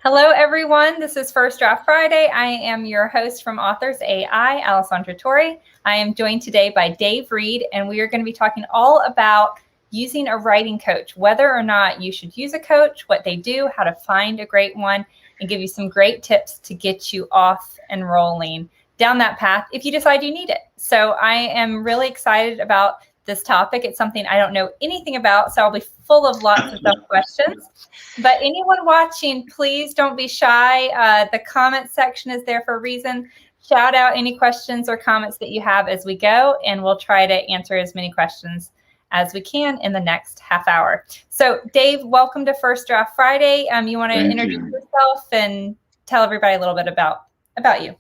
Hello, everyone. This is First Draft Friday. I am your host from Authors AI, Alessandra Torre. I am joined today by Dave Reed, and we are going to be talking all about using a writing coach, whether or not you should use a coach, what they do, how to find a great one, and give you some great tips to get you off and rolling down that path if you decide you need it. So I am really excited about this topic. It's something I don't know anything about, so I'll be full of lots of tough questions. But anyone watching, please don't be shy. The comment section is there for a reason. Shout out any questions or comments that you have as we go, and we'll try to answer as many questions as we can in the next half hour. So, Dave, welcome to First Draft Friday. You want to introduce yourself and tell everybody a little bit about you?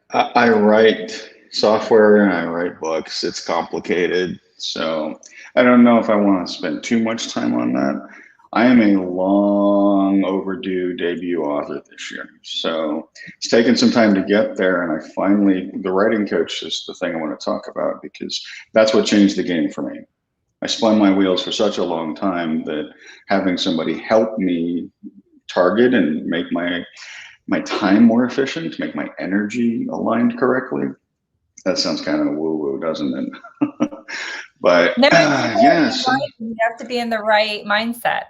I write software and I write books. It's complicated, so I don't know if I want to spend too much time on that. I am a long overdue debut author this year, so it's taken some time to get there, and the writing coach is the thing I want to talk about because that's what changed the game for me. I spun my wheels for such a long time that having somebody help me target and make my time more efficient, make my energy aligned correctly. That sounds kind of woo-woo, doesn't it? But no, yes. You have to be in the right mindset.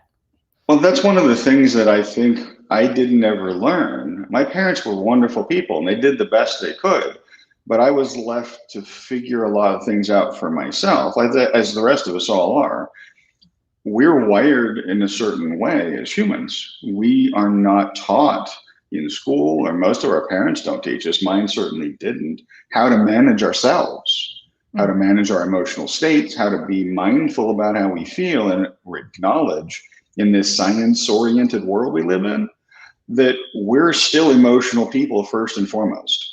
Well, that's one of the things that I think I didn't ever learn. My parents were wonderful people and they did the best they could, but I was left to figure a lot of things out for myself, as the rest of us all are. We're wired in a certain way as humans. We are not taught in school, or most of our parents don't teach us, mine certainly didn't, how to manage ourselves, how to manage our emotional states, how to be mindful about how we feel and acknowledge in this science-oriented world we live in, that we're still emotional people first and foremost.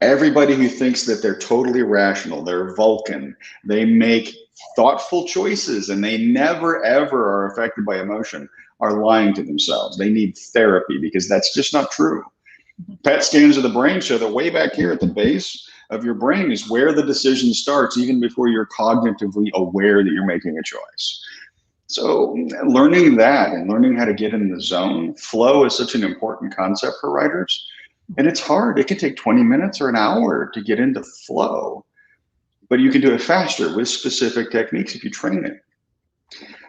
Everybody who thinks that they're totally rational, they're Vulcan, they make thoughtful choices and they never ever are affected by emotion, are lying to themselves. They need therapy because that's just not true. PET scans of the brain show that way back here at the base of your brain is where the decision starts, even before you're cognitively aware that you're making a choice. So learning that and learning how to get in the zone, flow is such an important concept for writers. And it's hard. It can take 20 minutes or an hour to get into flow, but you can do it faster with specific techniques if you train it.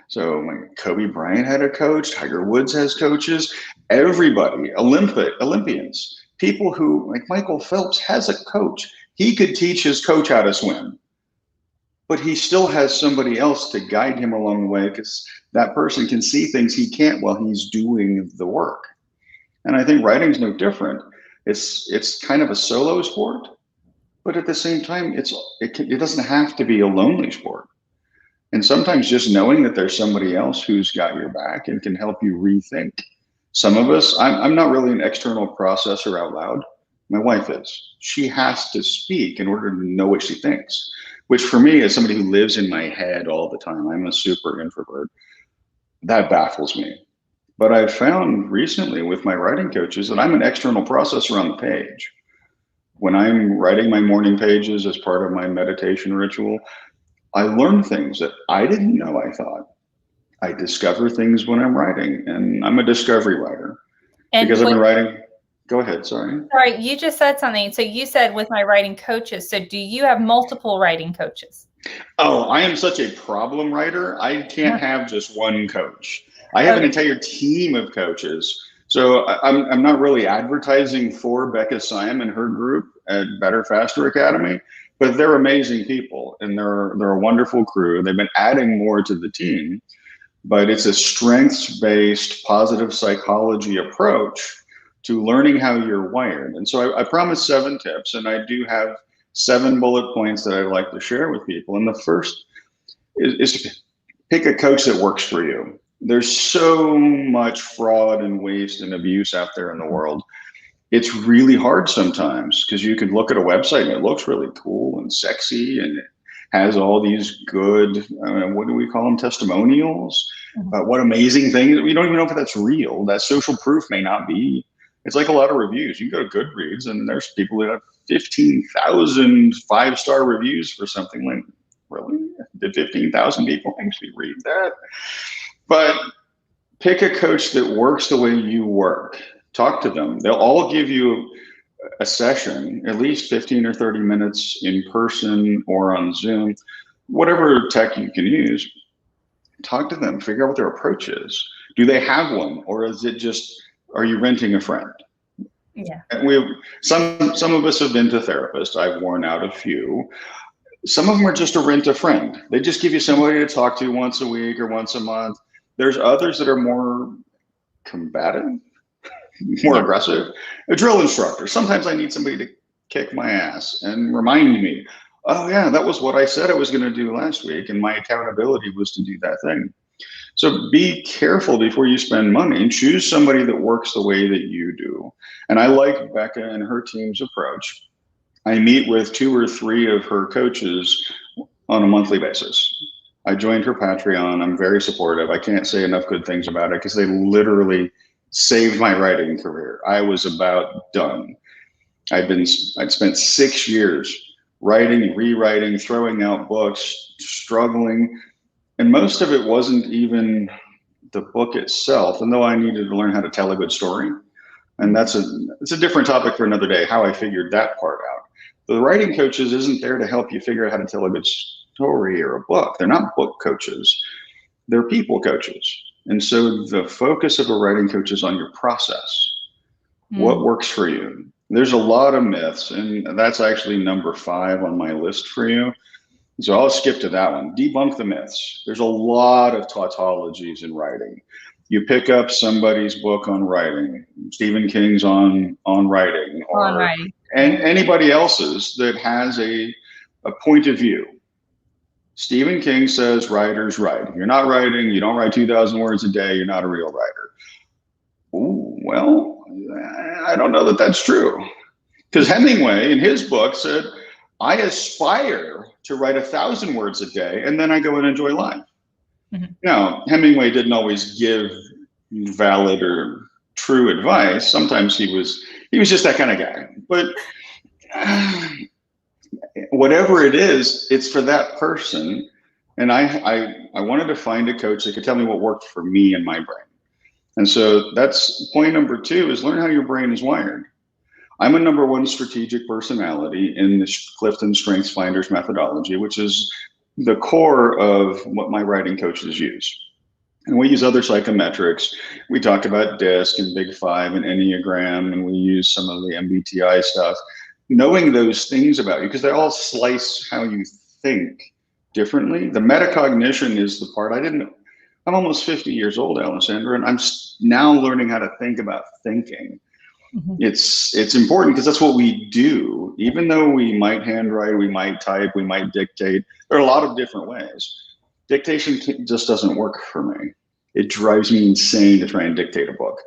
So Kobe Bryant had a coach, Tiger Woods has coaches, everybody, Olympians, people who, like Michael Phelps has a coach. He could teach his coach how to swim, but he still has somebody else to guide him along the way because that person can see things he can't while he's doing the work. And I think writing's no different. It's kind of a solo sport, but at the same time, it doesn't have to be a lonely sport. And sometimes just knowing that there's somebody else who's got your back and can help you rethink. Some of us, I'm not really an external processor out loud. My wife is. She has to speak in order to know what she thinks, which for me, as somebody who lives in my head all the time, I'm a super introvert, that baffles me. But I've found recently with my writing coaches that I'm an external processor on the page. When I'm writing my morning pages as part of my meditation ritual, I learn things that I didn't know I thought. I discover things when I'm writing, and I'm a discovery writer. And because I've been writing. Go ahead, sorry. Sorry, you just said something. So you said with my writing coaches. So do you have multiple writing coaches? Oh, I am such a problem writer. I can't have just one coach. I have an entire team of coaches. So I'm not really advertising for Becca Syme and her group at Better Faster Academy, but they're amazing people and they're a wonderful crew. They've been adding more to the team, but it's a strengths-based positive psychology approach to learning how you're wired. And so I promised 7 tips, and I do have 7 bullet points that I'd like to share with people. And the first is to pick a coach that works for you. There's so much fraud and waste and abuse out there in the world. It's really hard sometimes because you can look at a website and it looks really cool and sexy and it has all these good, what do we call them, testimonials about what amazing things. We don't even know if that's real. That social proof may not be. It's like a lot of reviews. You can go to Goodreads and there's people that have 15,000 5-star reviews for something. Like, really? Did 15,000 people actually read that? But Pick a coach that works the way you work. Talk to them. They'll all give you a session, at least 15 or 30 minutes in person or on Zoom, whatever tech you can use. Talk to them, figure out what their approach is. Do they have one, or is it just, are you renting a friend? Yeah. And some of us have been to therapists. I've worn out a few. Some of them are just a rent a friend. They just give you somebody to talk to once a week or once a month. There's others that are more combative, more aggressive. A drill instructor. Sometimes I need somebody to kick my ass and remind me, oh yeah, that was what I said I was going to do last week, and my accountability was to do that thing. So be careful before you spend money and choose somebody that works the way that you do. And I like Becca and her team's approach. I meet with 2 or 3 of her coaches on a monthly basis. I joined her Patreon. I'm very supportive. I can't say enough good things about it because they literally saved my writing career. I was about done. I'd spent 6 years writing, rewriting, throwing out books, struggling. And most of it wasn't even the book itself, and though I needed to learn how to tell a good story. And it's a different topic for another day, how I figured that part out. The writing coaches isn't there to help you figure out how to tell a good story or a book. They're not book coaches. They're people coaches. And so the focus of a writing coach is on your process. What works for you? There's a lot of myths, and that's actually number 5 on my list for you. So I'll skip to that one. Debunk the myths. There's a lot of tautologies in writing. You pick up somebody's book on writing, Stephen King's on writing, or and anybody else's that has a point of view. Stephen King says writers write. If you're not writing, you don't write 2,000 words a day, you're not a real writer. Ooh, well, I don't know that that's true. Because Hemingway in his book said, I aspire to write 1,000 words a day, and then I go and enjoy life. Now, Hemingway didn't always give valid or true advice. Sometimes he was just that kind of guy. But whatever it is, it's for that person. And I wanted to find a coach that could tell me what worked for me and my brain. And so that's point number 2, is learn how your brain is wired. I'm a number 1 strategic personality in the Clifton Strengths Finders methodology, which is the core of what my writing coaches use. And we use other psychometrics. We talk about DISC and Big 5 and Enneagram, and we use some of the MBTI stuff. Knowing those things about you, because they all slice how you think differently. The metacognition is the part I'm almost 50 years old, Alessandra, and I'm now learning how to think about thinking. It's important because that's what we do. Even though we might handwrite, we might type, we might dictate, there are a lot of different ways. Dictation just doesn't work for me. It drives me insane to try and dictate a book.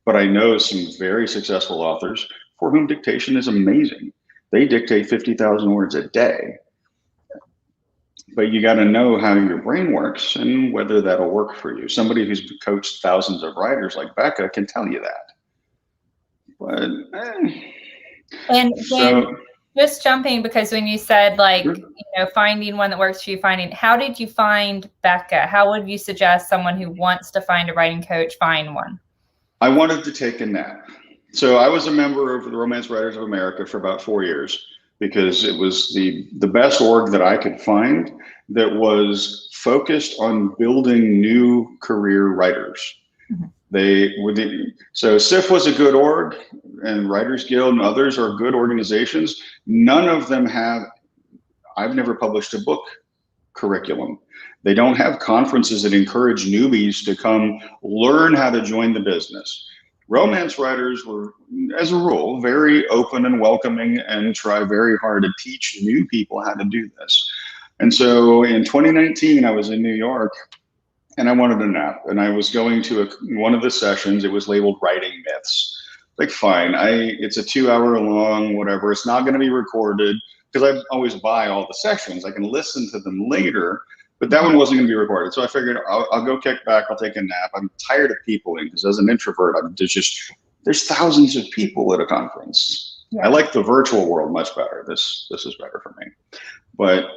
But I know some very successful authors for whom dictation is amazing. They dictate 50,000 words a day. But you got to know how your brain works and whether that'll work for you. Somebody who's coached thousands of writers like Becca can tell you that. But, and just jumping, because when you said finding one that works for you, how did you find Becca? How would you suggest someone who wants to find a writing coach find one? I wanted to take a nap. So I was a member of the Romance Writers of America for about 4 years because it was the best org that I could find that was focused on building new career writers. So SIF was a good org, and Writers Guild and others are good organizations. None of them I've never published a book curriculum. They don't have conferences that encourage newbies to come learn how to join the business. Romance writers were, as a rule, very open and welcoming and try very hard to teach new people how to do this. And so in 2019, I was in New York, and I wanted a nap, and I was going to one of the sessions. It was labeled Writing Myths. Like, fine, it's a 2-hour long, whatever. It's not going to be recorded because I always buy all the sessions. I can listen to them later, but that one wasn't going to be recorded. So I figured I'll go kick back. I'll take a nap. I'm tired of peopling because as an introvert, there's thousands of people at a conference. Yeah. I like the virtual world much better. This is better for me. But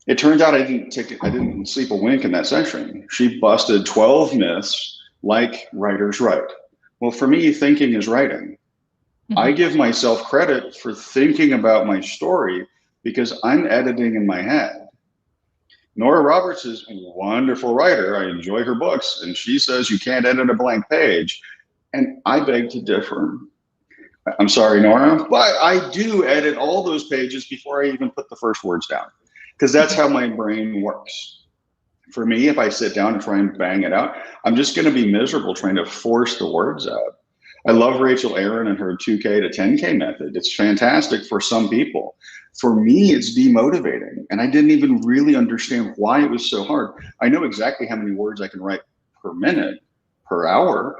it turns out I didn't sleep a wink in that session. She busted 12 myths like writers write. Well, for me, thinking is writing. I give myself credit for thinking about my story because I'm editing in my head. Nora Roberts is a wonderful writer. I enjoy her books, and she says you can't edit a blank page. And I beg to differ. I'm sorry, Nora, but I do edit all those pages before I even put the first words down, because that's how my brain works. For me, if I sit down and try and bang it out, I'm just going to be miserable trying to force the words out. I love Rachel Aaron and her 2K to 10K method. It's fantastic for some people. For me, it's demotivating. And I didn't even really understand why it was so hard. I know exactly how many words I can write per minute, per hour,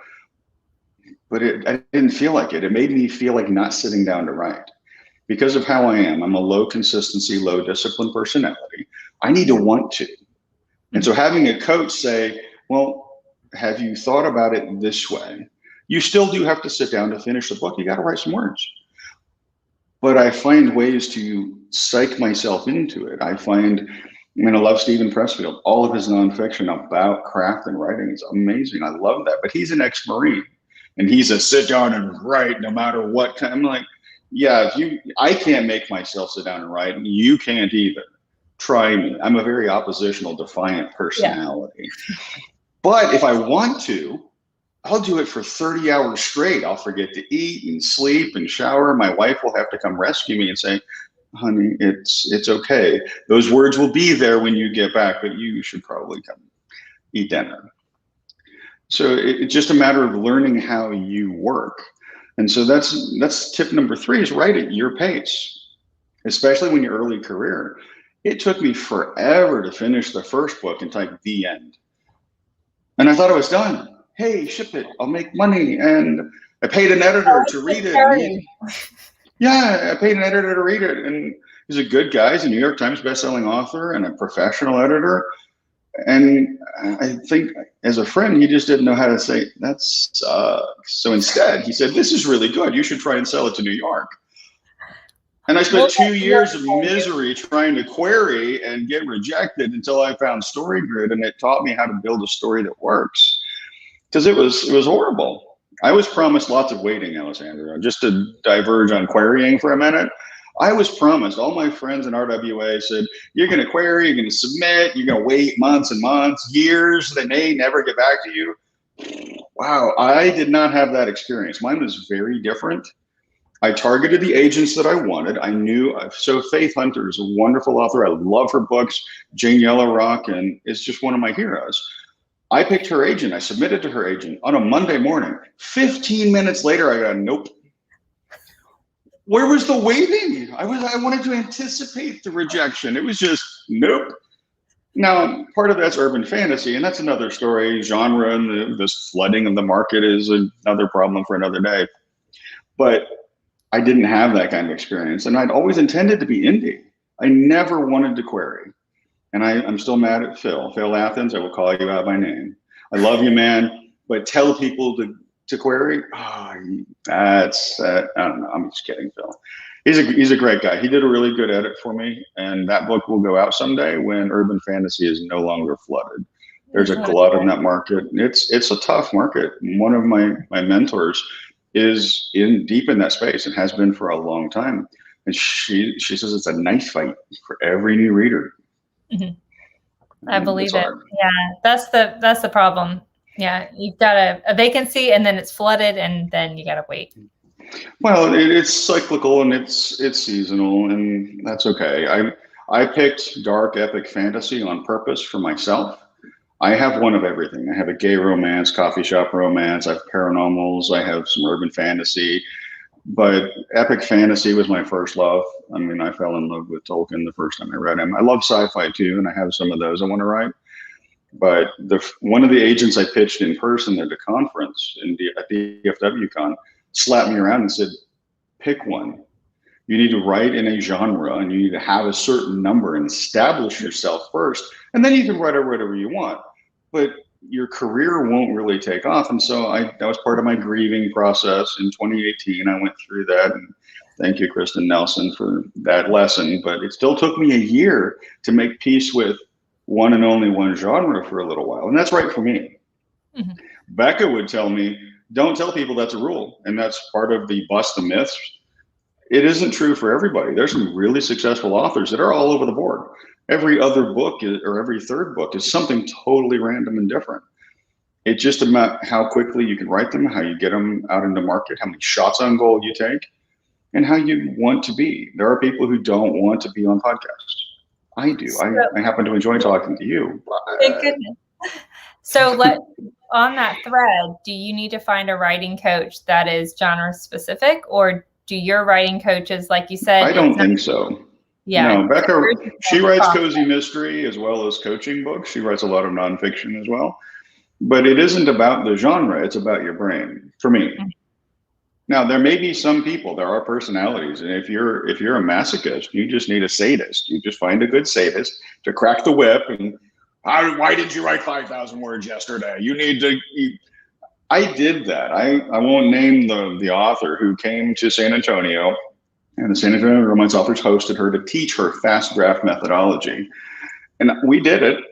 but I didn't feel like it. It made me feel like not sitting down to write. Because of how I am, I'm a low consistency, low discipline personality. I need to want to. And so having a coach say, well, have you thought about it this way? You still do have to sit down to finish the book. You got to write some words. But I find ways to psych myself into it. I love Stephen Pressfield. All of his nonfiction about craft and writing is amazing. I love that. But he's an ex-Marine, and he's a sit down and write no matter what kind. I'm like, yeah, I can't make myself sit down and write. You can't either. Try me. I'm a very oppositional, defiant personality. Yeah. But if I want to, I'll do it for 30 hours straight. I'll forget to eat and sleep and shower. My wife will have to come rescue me and say, honey, it's okay. Those words will be there when you get back, but you should probably come eat dinner. So it's just a matter of learning how you work. And so that's tip number 3 is write at your pace, especially when you're early career. It took me forever to finish the first book and type the end. And I thought I was done. Hey, ship it, I'll make money. And I paid an editor to read it. I paid an editor to read it. And he's a good guy. He's a New York Times bestselling author and a professional editor. And I think as a friend, he just didn't know how to say, that sucks. So instead, he said, this is really good. You should try and sell it to New York. And I spent 2 years of misery trying to query and get rejected until I found StoryGrid, and it taught me how to build a story that works. Because it was horrible. I was promised lots of waiting, Alessandra. Just to diverge on querying for a minute, I was promised, all my friends in RWA said, you're going to query, you're going to submit, you're going to wait months and months, years, they may never get back to you. Wow, I did not have that experience. Mine was very different. I targeted the agents that I wanted. So Faith Hunter is a wonderful author. I love her books. Jane Yellow Rock, and is just one of my heroes. I picked her agent. I submitted to her agent on a Monday morning. 15 minutes later, I got a nope. Where was the waiting? I wanted to anticipate the rejection. It was just nope. Now, part of that's urban fantasy, and that's another story. Genre and this flooding of the market is another problem for another day. But I didn't have that kind of experience, and I'd always intended to be indie. I never wanted to query, and I'm still mad at Phil. Phil Athens, I will call you out by name. I love you, man, but tell people to query. I don't know. I'm just kidding, Phil. He's a great guy. He did a really good edit for me, and that book will go out someday when urban fantasy is no longer flooded. There's a glut in that market. It's a tough market. One of my mentors is deep in that space and has been for a long time. And she says it's a knife fight for every new reader. Mm-hmm. I believe it. Yeah, that's the problem. Yeah, you've got a vacancy and then it's flooded and then you got to wait. Well, it's cyclical and it's seasonal, and that's okay. I picked dark epic fantasy on purpose for myself. I have one of everything. I have a gay romance, coffee shop romance. I have paranormals. I have some urban fantasy, but epic fantasy was my first love. I mean, I fell in love with Tolkien the first time I read him. I love sci-fi too, and I have some of those I want to write. But one of the agents I pitched in person at a conference at DFW Con slapped me around and said, pick one. You need to write in a genre and you need to have a certain number and establish yourself first. And then you can write whatever you want. But your career won't really take off. And so that was part of my grieving process in 2018. I went through that, and thank you, Kristen Nelson, for that lesson. But it still took me a year to make peace with one and only one genre for a little while. And that's right for me. Mm-hmm. Becca would tell me, don't tell people that's a rule. And that's part of the bust the myths. It isn't true for everybody. There's some really successful authors that are all over the board. Every other book or every third book is something totally random and different. It's just about how quickly you can write them, how you get them out into market, how many shots on goal you take, and how you want to be. There are people who don't want to be on podcasts. I do. I happen to enjoy talking to you. Thank goodness. So on that thread, do you need to find a writing coach that is genre specific, or do your writing coaches, like you said? I don't think so. Yeah. No, Becca, she writes cozy mystery as well as coaching books. She writes a lot of nonfiction as well. But it isn't about the genre. It's about your brain, for me. Mm-hmm. Now, there may be some people, there are personalities. And if you're a masochist, you just need a sadist. You just find a good sadist to crack the whip. And why did you write 5,000 words yesterday? You need to. I did that. I won't name the author who came to San Antonio, and the San Antonio Romance Authors hosted her to teach her fast draft methodology. And we did it.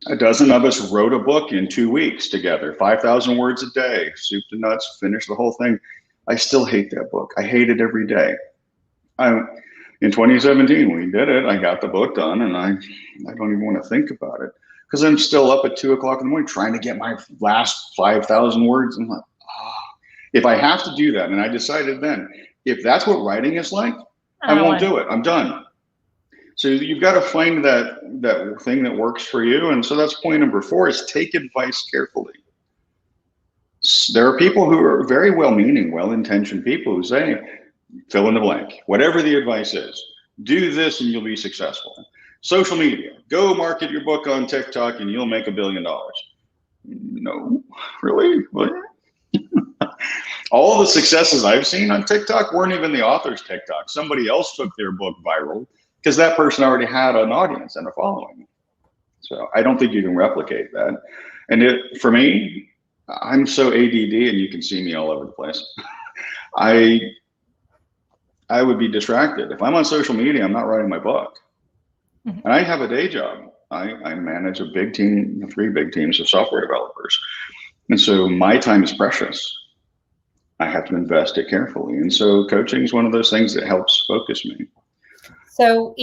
A dozen of us wrote a book in 2 weeks together, 5,000 words a day, soup to nuts, finished the whole thing. I still hate that book. I hate it every day. In 2017, we did it. I got the book done, and I don't even want to think about it because I'm still up at 2 o'clock in the morning trying to get my last 5,000 words. I'm like, if I have to do that, and I decided then, if that's what writing is like, I won't do it. I'm done. So you've got to find that thing that works for you. And so that's point number 4 is take advice carefully. There are people who are very well-meaning, well-intentioned people who say, fill in the blank, whatever the advice is, do this and you'll be successful. Social media, go market your book on TikTok and you'll make $1 billion. No, really? What? All the successes I've seen on TikTok weren't even the author's TikTok. Somebody else took their book viral because that person already had an audience and a following. So I don't think you can replicate that. And for me, I'm so ADD, and you can see me all over the place. I would be distracted. If I'm on social media, I'm not writing my book. Mm-hmm. And I have a day job. I manage a big team, 3 big teams of software developers. And so my time is precious. I have to invest it carefully. And so coaching is one of those things that helps focus me. So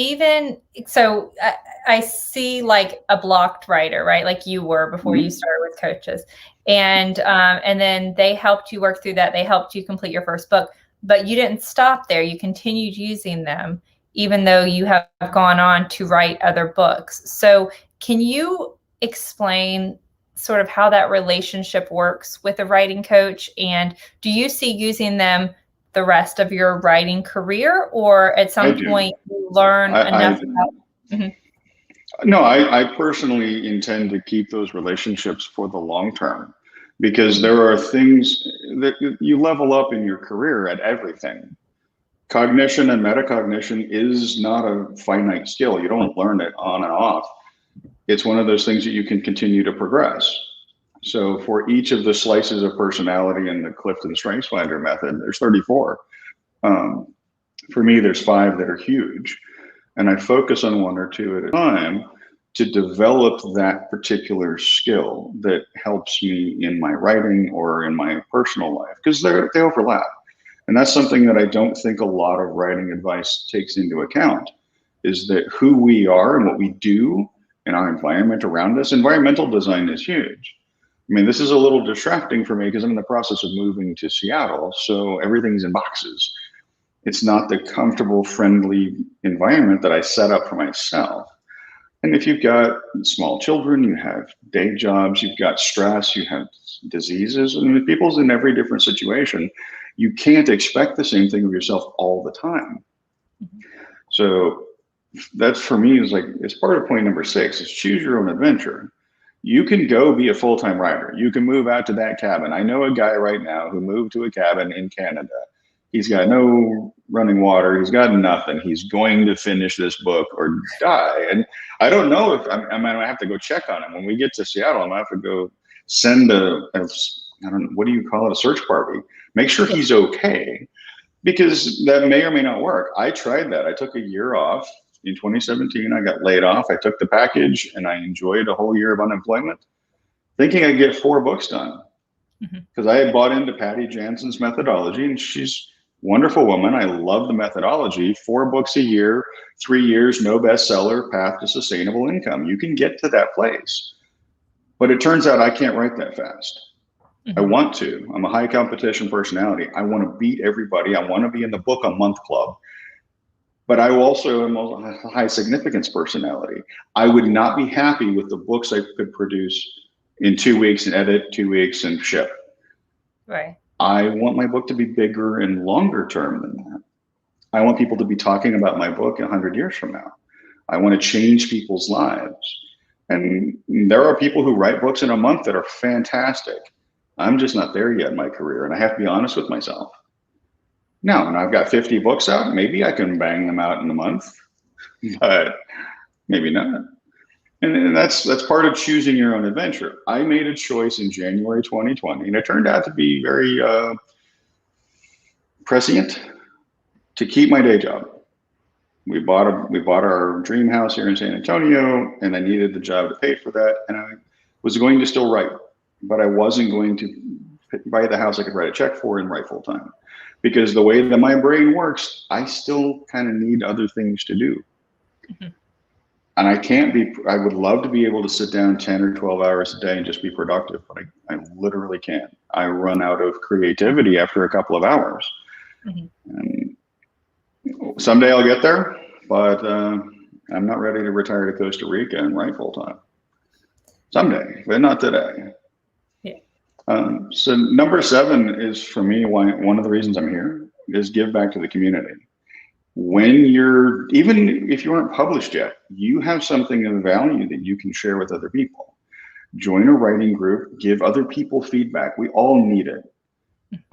I see like a blocked writer, right? Like you were before you started with coaches, and then they helped you work through that. They helped you complete your first book, but you didn't stop there. You continued using them, even though you have gone on to write other books. So can you explain sort of how that relationship works with a writing coach? And do you see using them the rest of your writing career, or at some point you learn enough about? Mm-hmm. No, I personally intend to keep those relationships for the long term, because there are things that you level up in your career at everything. Cognition and metacognition is not a finite skill. You don't learn it on and off. It's one of those things that you can continue to progress. So for each of the slices of personality in the Clifton StrengthsFinder method, there's 34. For me, there's 5 that are huge. And I focus on 1 or 2 at a time to develop that particular skill that helps me in my writing or in my personal life, because they overlap. And that's something that I don't think a lot of writing advice takes into account, is that who we are and what we do in our environment around us. Environmental design is huge. I mean, this is a little distracting for me because I'm in the process of moving to Seattle, so everything's in boxes. It's not the comfortable, friendly environment that I set up for myself. And if you've got small children, you have day jobs, you've got stress, you have diseases, and people's in every different situation. You can't expect the same thing of yourself all the time. So that's, for me, is like, it's part of point number 6, is choose your own adventure. You can go be a full-time writer. You can move out to that cabin. I know a guy right now who moved to a cabin in Canada. He's got no running water. He's got nothing. He's going to finish this book or die. And I don't know if I might have to go check on him. When we get to Seattle, I'm going to have to go send I don't know, what do you call it? A search party. Make sure he's okay, because that may or may not work. I tried that. I took a year off. In 2017, I got laid off. I took the package and I enjoyed a whole year of unemployment, thinking I'd get 4 books done. because I had bought into Patty Jansen's methodology, and she's a wonderful woman. I love the methodology. 4 books a year, 3 years, no bestseller, path to sustainable income. You can get to that place. But it turns out I can't write that fast. I want to. I'm a high competition personality. I want to beat everybody. I want to be in the book a month club. But I also am a high significance personality. I would not be happy with the books I could produce in 2 weeks and edit, 2 weeks and ship. Right. I want my book to be bigger and longer term than that. I want people to be talking about my book 100 years from now. I want to change people's lives. And there are people who write books in a month that are fantastic. I'm just not there yet in my career, and I have to be honest with myself. Now, and I've got 50 books out. Maybe I can bang them out in a month, but maybe not. And that's part of choosing your own adventure. I made a choice in January 2020, and it turned out to be very prescient, to keep my day job. We bought our dream house here in San Antonio, and I needed the job to pay for that. And I was going to still write, but I wasn't going to buy the house I could write a check for and write full time, because the way that my brain works, I still kind of need other things to do. And I would love to be able to sit down 10 or 12 hours a day and just be productive, but I literally can't. I run out of creativity after a couple of hours. And someday I'll get there, but I'm not ready to retire to Costa Rica and write full time. Someday, but not today. So number 7 is, for me, one of the reasons I'm here is give back to the community. Even if you aren't published yet, you have something of value that you can share with other people. Join a writing group, give other people feedback. We all need it.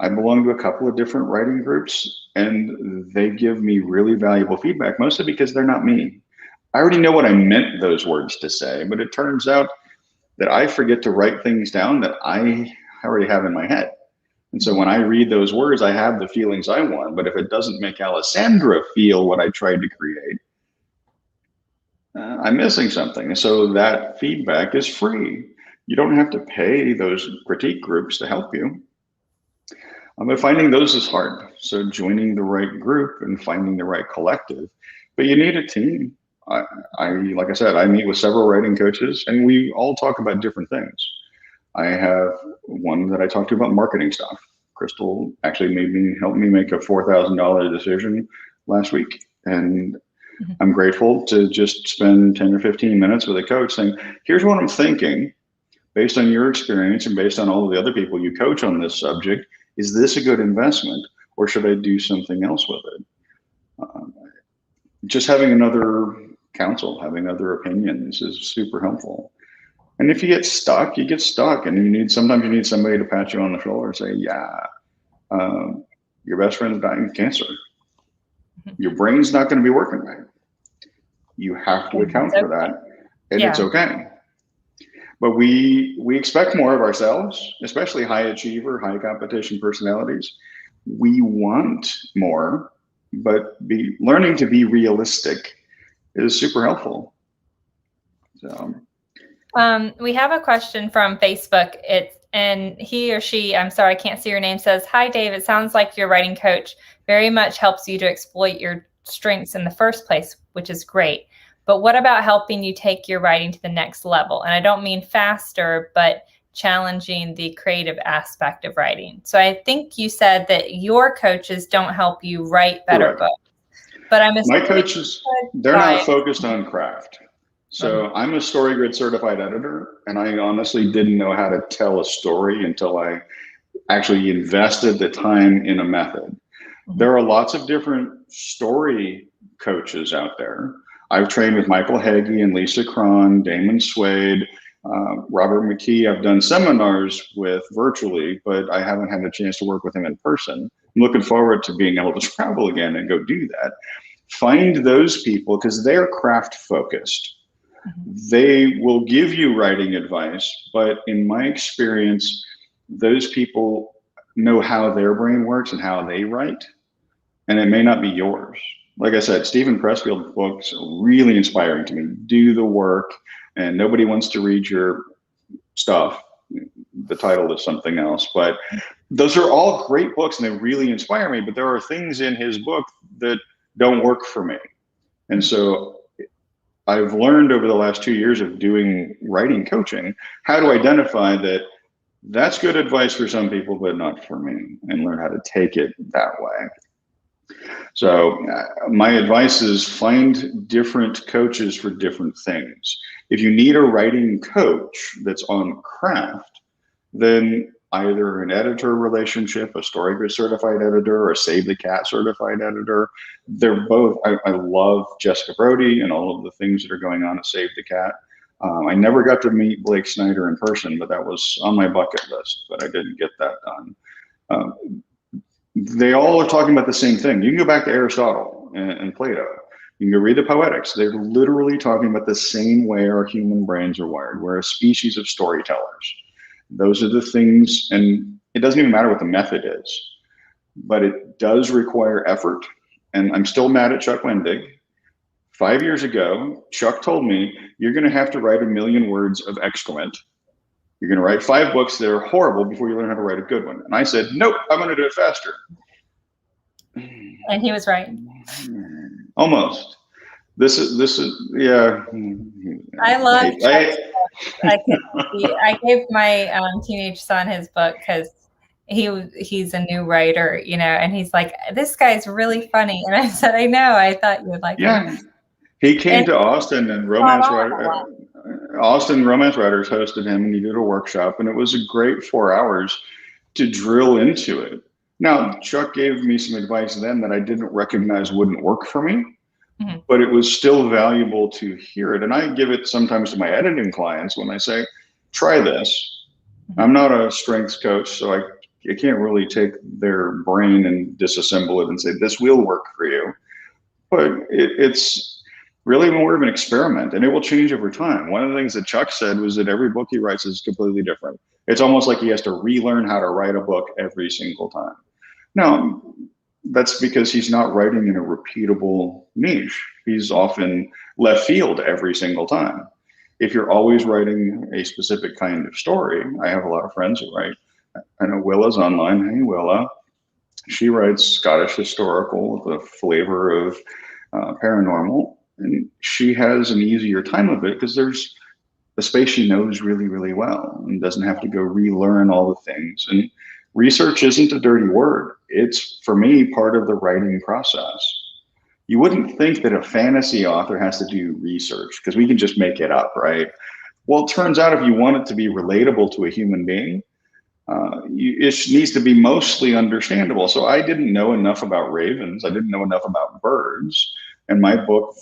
I belong to a couple of different writing groups, and they give me really valuable feedback, mostly because they're not me. I already know what I meant those words to say, but it turns out that I forget to write things down that I already have in my head. And so when I read those words, I have the feelings I want, but if it doesn't make Alessandra feel what I tried to create, I'm missing something. And so that feedback is free. You don't have to pay those critique groups to help you. But finding those is hard. So joining the right group and finding the right collective, but you need a team. Like I said, I meet with several writing coaches, and we all talk about different things. I have one that I talk to about marketing stuff. Crystal actually helped me make a $4,000 decision last week. And I'm grateful to just spend 10 or 15 minutes with a coach saying, here's what I'm thinking based on your experience and based on all of the other people you coach on this subject. Is this a good investment, or should I do something else with it? Just having another counsel, having other opinions is super helpful. And if you get stuck, you get stuck, and sometimes you need somebody to pat you on the shoulder and say, your best friend's dying of cancer. Your brain's not going to be working right. You have to account for that, and it's okay. But we expect more of ourselves, especially high achiever, high competition personalities. We want more, but learning to be realistic is super helpful. So. We have a question from Facebook. And he or she, I'm sorry, I can't see your name, says, "Hi, Dave. It sounds like your writing coach very much helps you to exploit your strengths in the first place, which is great. But what about helping you take your writing to the next level? And I don't mean faster, but challenging the creative aspect of writing." So I think you said that your coaches don't help you write better books. But my coaches, they're not focused on craft. So I'm a StoryGrid certified editor, and I honestly didn't know how to tell a story until I actually invested the time in a method. There are lots of different story coaches out there. I've trained with Michael Hagee and Lisa Cron, Damon Suede, Robert McKee. I've done seminars with virtually, but I haven't had a chance to work with him in person. I'm looking forward to being able to travel again and go do that. Find those people, because they're craft focused. They will give you writing advice, but in my experience, those people know how their brain works and how they write, and it may not be yours. Like I said, Stephen Pressfield's books are really inspiring to me. Do the work, and nobody wants to read your stuff. the title is something else, but those are all great books and they really inspire me, but there are things in his book that don't work for me. And so I've learned over the last 2 years of doing writing coaching, how to identify that that's good advice for some people, but not for me, and learn how to take it that way. So my advice is find different coaches for different things. If you need a writing coach that's on craft, then either an editor relationship, a StoryGrid certified editor, or a Save the Cat certified editor. They're both, I love Jessica Brody and all of the things that are going on at Save the Cat. I never got to meet Blake Snyder in person, but that was on my bucket list, but I didn't get that done. They all are talking about the same thing. You can go back to Aristotle and Plato. You can go read the Poetics. They're literally talking about the same way our human brains are wired. We're a species of storytellers. Those are the things, and it doesn't even matter what the method is, but it does require effort. And I'm still mad at Chuck Wendig. 5 years ago, Chuck told me, you're going to have to write 1 million words of excrement. You're going to write 5 books that are horrible before you learn how to write a good one. And I said, nope, I'm going to do it faster. And he was right. Almost. This is yeah. I love. I gave my teenage son his book because he's a new writer, you know, and he's like, this guy's really funny. And I said, I know. I thought you would like him. He came to Austin, and Austin Romance Writers hosted him, and he did a workshop, and it was a great 4 hours to drill into it. Now, Chuck gave me some advice then that I didn't recognize wouldn't work for me, but it was still valuable to hear it. And I give it sometimes to my editing clients when I say, try this. I'm not a strengths coach, so I can't really take their brain and disassemble it and say, this will work for you. But it's really more of an experiment, and it will change over time. One of the things that Chuck said was that every book he writes is completely different. It's almost like he has to relearn how to write a book every single time. Now, that's because he's not writing in a repeatable niche. He's often left field every single time. If you're always writing a specific kind of story, I have a lot of friends who write. I know Willa's online. Hey, Willa. She writes Scottish historical with a flavor of paranormal, and she has an easier time of it because there's a space she knows really, really well and doesn't have to go relearn all the things. And research isn't a dirty word. It's, for me, part of the writing process. You wouldn't think that a fantasy author has to do research because we can just make it up, right? Well, it turns out if you want it to be relatable to a human being, it needs to be mostly understandable. So I didn't know enough about ravens. I didn't know enough about birds. And my book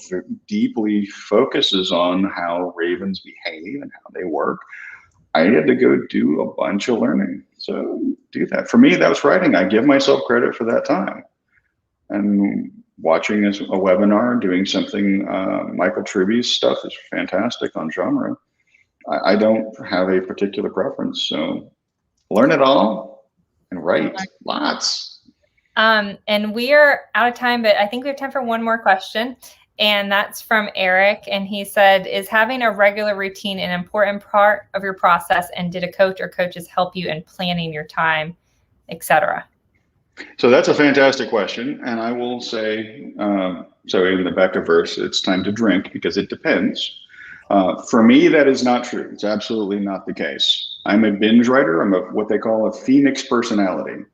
deeply focuses on how ravens behave and how they work. I had to go do a bunch of learning. So do that. For me, that was writing. I give myself credit for that time. And watching a webinar, doing something, Michael Tribby's stuff is fantastic on genre. I don't have a particular preference. So learn it all and write lots. And we are out of time, but I think we have time for one more question. And that's from Eric. And he said, is having a regular routine an important part of your process? And did a coach or coaches help you in planning your time, etc.? So that's a fantastic question. And I will say, so in the back to verse, it's time to drink because it depends. For me, that is not true. It's absolutely not the case. I'm a binge writer. I'm what they call a phoenix personality.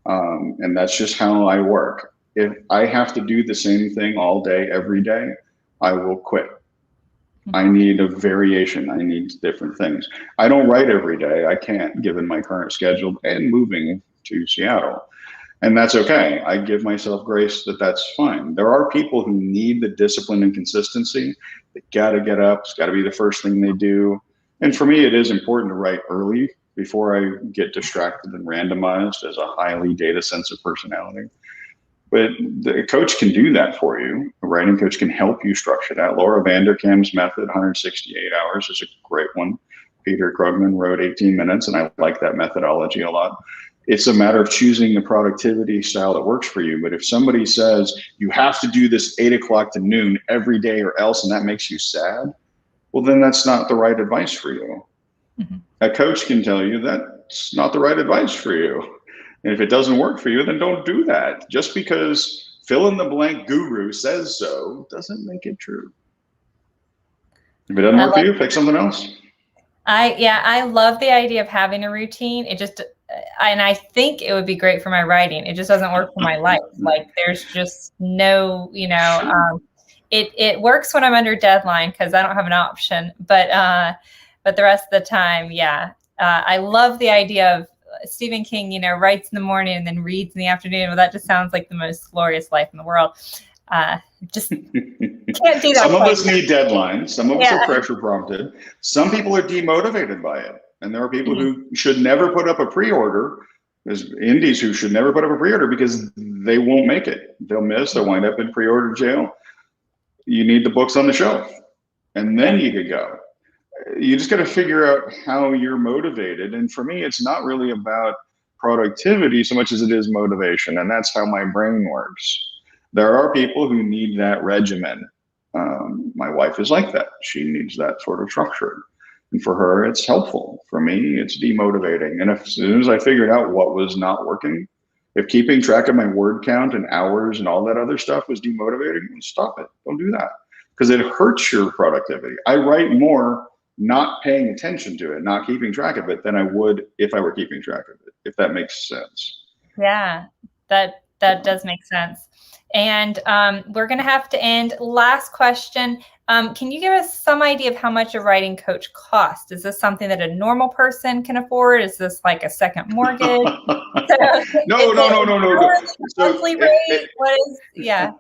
And that's just how I work. If I have to do the same thing all day, every day, I will quit. I need a variation. I need different things. I don't write every day. I can't, given my current schedule and moving to Seattle. And that's okay. I give myself grace that that's fine. There are people who need the discipline and consistency. They got to get up. It's got to be the first thing they do. And for me, it is important to write early before I get distracted and randomized as a highly data-sensitive personality. But the coach can do that for you. A writing coach can help you structure that. Laura Vanderkam's method, 168 hours, is a great one. Peter Krugman wrote 18 minutes, and I like that methodology a lot. It's a matter of choosing the productivity style that works for you. But if somebody says, you have to do this 8 o'clock to noon every day or else, and that makes you sad, well, then that's not the right advice for you. A coach can tell you that's not the right advice for you. And if it doesn't work for you, then don't do that. Just because fill in the blank guru says so doesn't make it true. If it doesn't work for you, pick something else. I love the idea of having a routine. And I think it would be great for my writing. It just doesn't work for my life. Like there's just no, it works when I'm under deadline because I don't have an option. But the rest of the time, I love the idea of Stephen King, writes in the morning and then reads in the afternoon. Well, that just sounds like the most glorious life in the world. Just can't do that. Some of us need deadlines. Some of us are pressure prompted. Some people are demotivated by it. And there are people who should never put up a pre-order. There's indies who should never put up a pre-order because they won't make it. They'll miss. They'll wind up in pre-order jail. You need the books on the shelf. And then you could go. You just got to figure out how you're motivated. And for me, it's not really about productivity so much as it is motivation. And that's how my brain works. There are people who need that regimen. My wife is like that. She needs that sort of structure. And for her, it's helpful. For me, it's demotivating. And as soon as I figured out what was not working, if keeping track of my word count and hours and all that other stuff was demotivating, stop it. Don't do that. Because it hurts your productivity. I write more not paying attention to it, not keeping track of it, than I would if I were keeping track of it, if that makes sense. Yeah, that does make sense. And we're going to have to end. Last question. Can you give us some idea of how much a writing coach costs? Is this something that a normal person can afford? Is this like a second mortgage? No. Monthly rate? What is, yeah.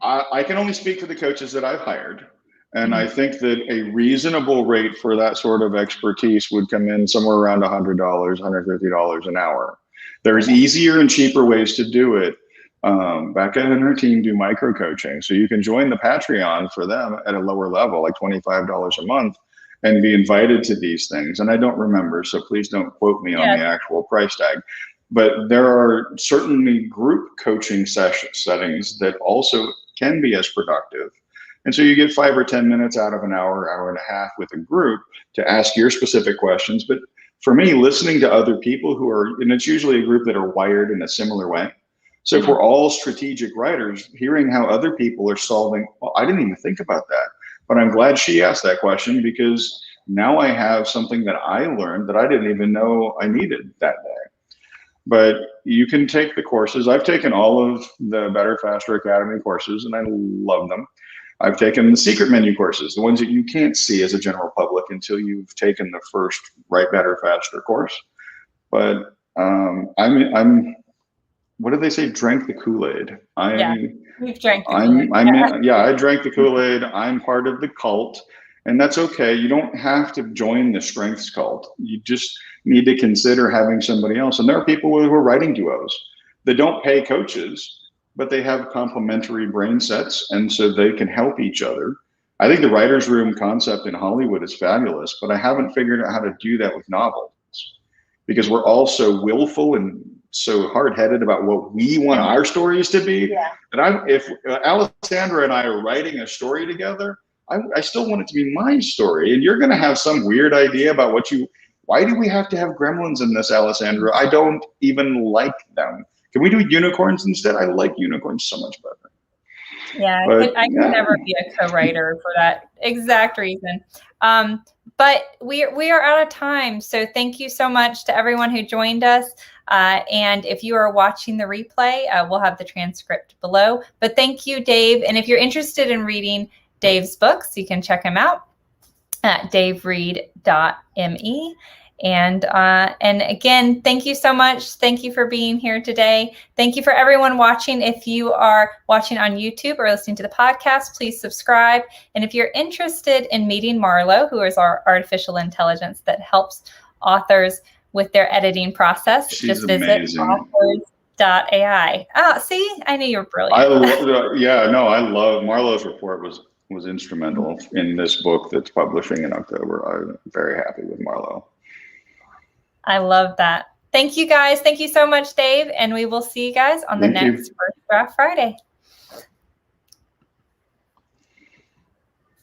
I can only speak for the coaches that I've hired. And I think that a reasonable rate for that sort of expertise would come in somewhere around $100, $150 an hour. There's easier and cheaper ways to do it. Becca and her team do micro coaching. So you can join the Patreon for them at a lower level, like $25 a month, and be invited to these things. And I don't remember, so please don't quote me on the actual price tag. But there are certainly group coaching settings that also can be as productive. And so you get 5 or 10 minutes out of an hour, hour and a half with a group to ask your specific questions. But for me, listening to other people who are, and it's usually a group that are wired in a similar way. So if we're all strategic writers, hearing how other people are solving, well, I didn't even think about that, but I'm glad she asked that question because now I have something that I learned that I didn't even know I needed that day. But you can take the courses. I've taken all of the Better Faster Academy courses and I love them. I've taken the secret menu courses, the ones that you can't see as a general public until you've taken the first Write Better Faster course. But I'm what did they say? Drank the Kool-Aid. We've drank the Kool-Aid. I drank the Kool-Aid. I'm part of the cult, and that's okay. You don't have to join the strengths cult. You just need to consider having somebody else. And there are people who are writing duos that don't pay coaches, but they have complementary brain sets, and so they can help each other. I think the writer's room concept in Hollywood is fabulous, but I haven't figured out how to do that with novels because we're all so willful and so hard-headed about what we want our stories to be. That if Alessandra and I are writing a story together, I still want it to be my story. And you're going to have some weird idea about why do we have to have gremlins in this, Alessandra? I don't even like them. Can we do unicorns instead? I like unicorns so much better. Yeah, I could never be a co-writer for that exact reason. But we are out of time. So thank you so much to everyone who joined us. And if you are watching the replay, we'll have the transcript below. But thank you, Dave. And if you're interested in reading Dave's books, you can check him out at davereed.me. And again, thank you so much. Thank you for being here today. Thank you for everyone watching. If you are watching on YouTube or listening to the podcast, please subscribe. And if you're interested in meeting Marlo, who is our artificial intelligence that helps authors with their editing process, just visit authors.ai. Oh, see, I knew you were brilliant. I love Marlo's report was instrumental in this book that's publishing in October. I'm very happy with Marlo. I love that. Thank you, guys. Thank you so much, Dave. And we will see you guys on the next First Draft Friday.